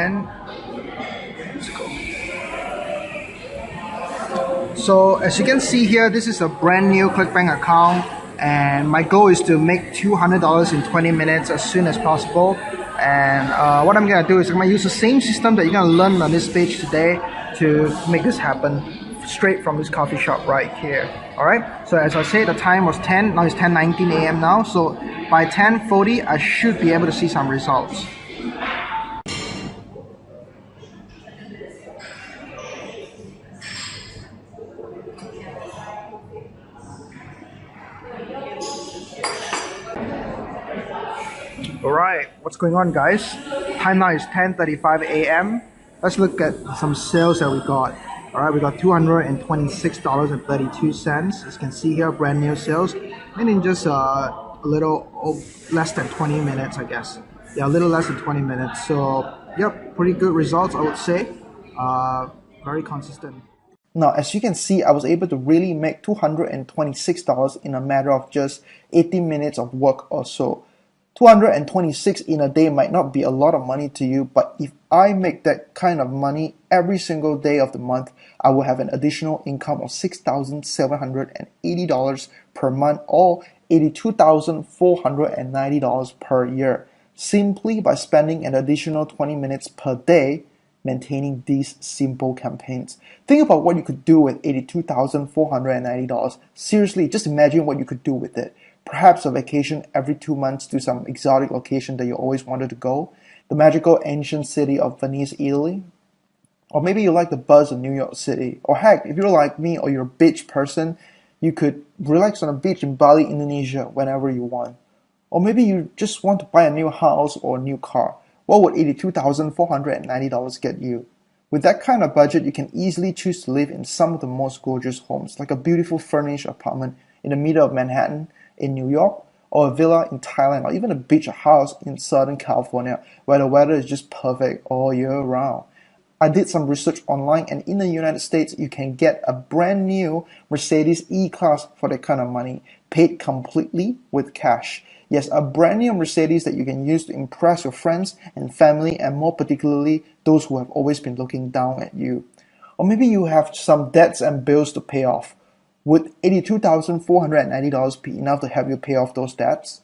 in. Let's go. So as you can see here, this is a brand new ClickBank account, and my goal is to make $200 in 20 minutes as soon as possible. And what I'm gonna do is I'm gonna use the same system that you're gonna learn on this page today to make this happen straight from this coffee shop right here. Alright, so as I said, the time was 10, now it's 10:19 a.m. now, so by 10:40 I should be able to see some results. Alright, what's going on, guys? Time now is 10:35 a.m. Let's look at some sales that we got. Alright, we got $226.32. As you can see here, brand new sales. And in just a little less than 20 minutes, I guess. Yeah, a little less than 20 minutes. So, yep, pretty good results, I would say. Very consistent. Now, as you can see, I was able to really make $226 in a matter of just 18 minutes of work or so. 226 in a day might not be a lot of money to you, but if I make that kind of money every single day of the month, I will have an additional income of $6,780 per month, or $82,490 per year, simply by spending an additional 20 minutes per day maintaining these simple campaigns. Think about what you could do with $82,490. Seriously, just imagine what you could do with it. Perhaps a vacation every 2 months to some exotic location that you always wanted to go. The magical ancient city of Venice, Italy. Or maybe you like the buzz of New York City. Or heck, if you're like me or you're a beach person, you could relax on a beach in Bali, Indonesia whenever you want. Or maybe you just want to buy a new house or a new car. What would $82,490 get you? With that kind of budget, you can easily choose to live in some of the most gorgeous homes, like a beautiful furnished apartment in the middle of Manhattan in New York, or a villa in Thailand, or even a beach house in Southern California, where the weather is just perfect all year round. I did some research online, and in the United States, you can get a brand new Mercedes E-Class for that kind of money, paid completely with cash. Yes, a brand new Mercedes that you can use to impress your friends and family, and more particularly, those who have always been looking down at you. Or maybe you have some debts and bills to pay off. Would $82,490 be enough to help you pay off those debts?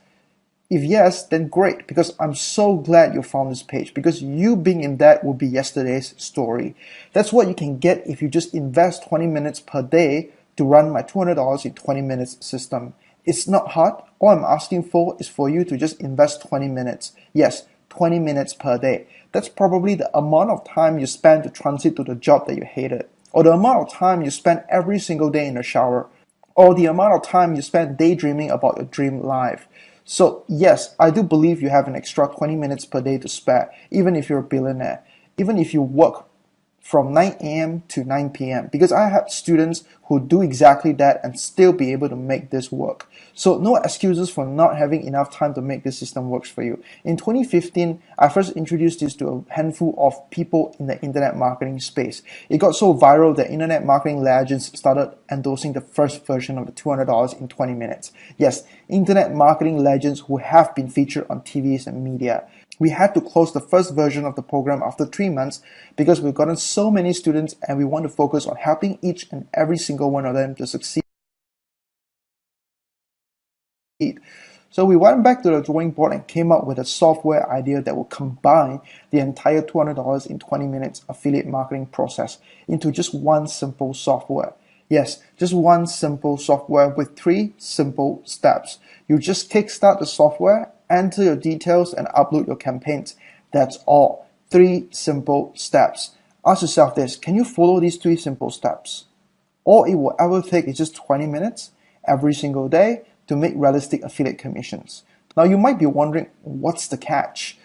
If yes, then great, because I'm so glad you found this page, because you being in debt will be yesterday's story. That's what you can get if you just invest 20 minutes per day to run my $200 in 20 minutes system. It's not hard. All I'm asking for is for you to just invest 20 minutes. Yes, 20 minutes per day. That's probably the amount of time you spend to transit to the job that you hated, or the amount of time you spend every single day in the shower, or the amount of time you spend daydreaming about your dream life. So yes, I do believe you have an extra 20 minutes per day to spare, even if you're a billionaire, even if you work from 9 a.m. to 9 p.m. because I have students who do exactly that and still be able to make this work. So no excuses for not having enough time to make this system work for you. In 2015, I first introduced this to a handful of people in the internet marketing space. It got so viral that internet marketing legends started endorsing the first version of the $200 in 20 minutes. Yes, internet marketing legends who have been featured on TVs and media. We had to close the first version of the program after 3 months because we've gotten so many students and we want to focus on helping each and every single one of them to succeed. So we went back to the drawing board and came up with a software idea that will combine the entire $200 in 20 minutes affiliate marketing process into just one simple software. Yes, just one simple software with 3 simple steps. You just kickstart the software, enter your details, and upload your campaigns. That's all. 3 simple steps. Ask yourself this: can you follow these 3 simple steps? All it will ever take is just 20 minutes every single day to make realistic affiliate commissions. Now you might be wondering, what's the catch?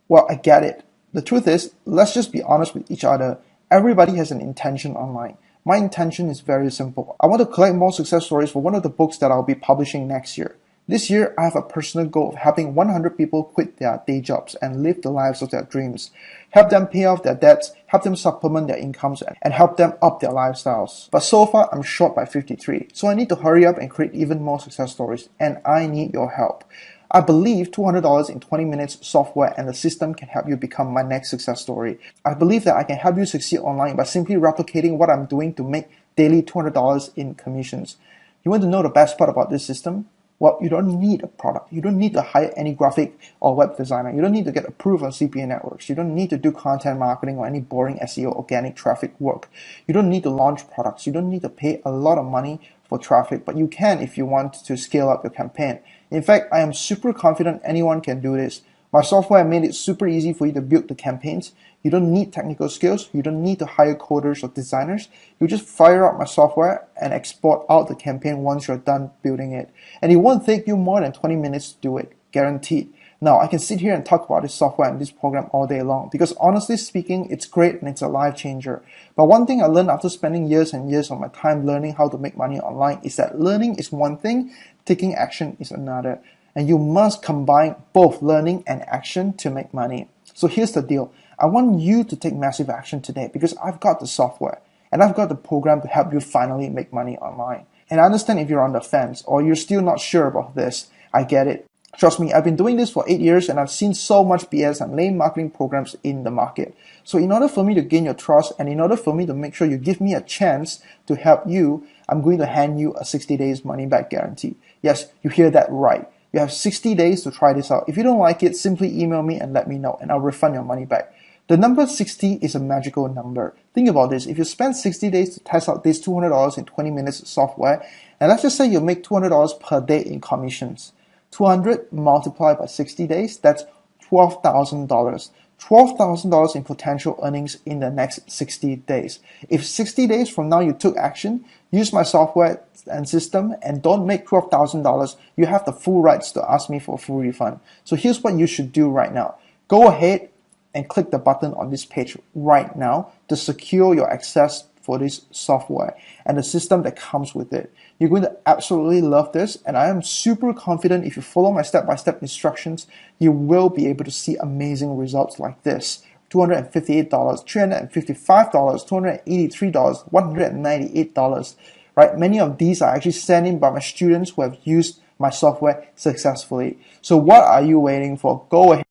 Well, I get it. The truth is, let's just be honest with each other. Everybody has an intention online. My intention is very simple. I want to collect more success stories for one of the books that I'll be publishing next year. This year, I have a personal goal of helping 100 people quit their day jobs and live the lives of their dreams. help them pay off their debts, help them supplement their incomes, and help them up their lifestyles. But so far, I'm short by 53. So I need to hurry up and create even more success stories, and I need your help. I believe $200 in 20 minutes software and the system can help you become my next success story. I believe that I can help you succeed online by simply replicating what I'm doing to make daily $200 in commissions. You want to know the best part about this system? Well, you don't need a product. You don't need to hire any graphic or web designer. You don't need to get approved on CPA networks. You don't need to do content marketing or any boring SEO organic traffic work. You don't need to launch products. You don't need to pay a lot of money for traffic, but you can if you want to scale up your campaign. In fact, I am super confident anyone can do this. My software made it super easy for you to build the campaigns. You don't need technical skills. You don't need to hire coders or designers. You just fire up my software and export out the campaign once you're done building it. And it won't take you more than 20 minutes to do it, guaranteed. Now, I can sit here and talk about this software and this program all day long because honestly speaking, it's great and it's a life changer. But one thing I learned after spending years and years of my time learning how to make money online is that learning is one thing, taking action is another. And you must combine both learning and action to make money. So here's the deal. I want you to take massive action today because I've got the software and I've got the program to help you finally make money online. And I understand if you're on the fence or you're still not sure about this. I get it. Trust me, I've been doing this for 8 years and I've seen so much BS and lame marketing programs in the market. So in order for me to gain your trust and in order for me to make sure you give me a chance to help you, I'm going to hand you a 60 days money back guarantee. Yes, you hear that right. You have 60 days to try this out. If you don't like it, simply email me and let me know and I'll refund your money back. The number 60 is a magical number. Think about this. If you spend 60 days to test out this $200 in 20 minutes software, and let's just say you make $200 per day in commissions. 200 multiplied by 60 days, that's $12,000. $12,000 in potential earnings in the next 60 days. If 60 days from now you took action, use my software and system, and don't make $12,000, you have the full rights to ask me for a full refund. So here's what you should do right now. Go ahead and click the button on this page right now to secure your access for this software and the system that comes with it. You're going to absolutely love this, and I am super confident if you follow my step-by-step instructions, you will be able to see amazing results like this. $258, $355, $283, $198, right? Many of these are actually sent in by my students who have used my software successfully. So what are you waiting for? Go ahead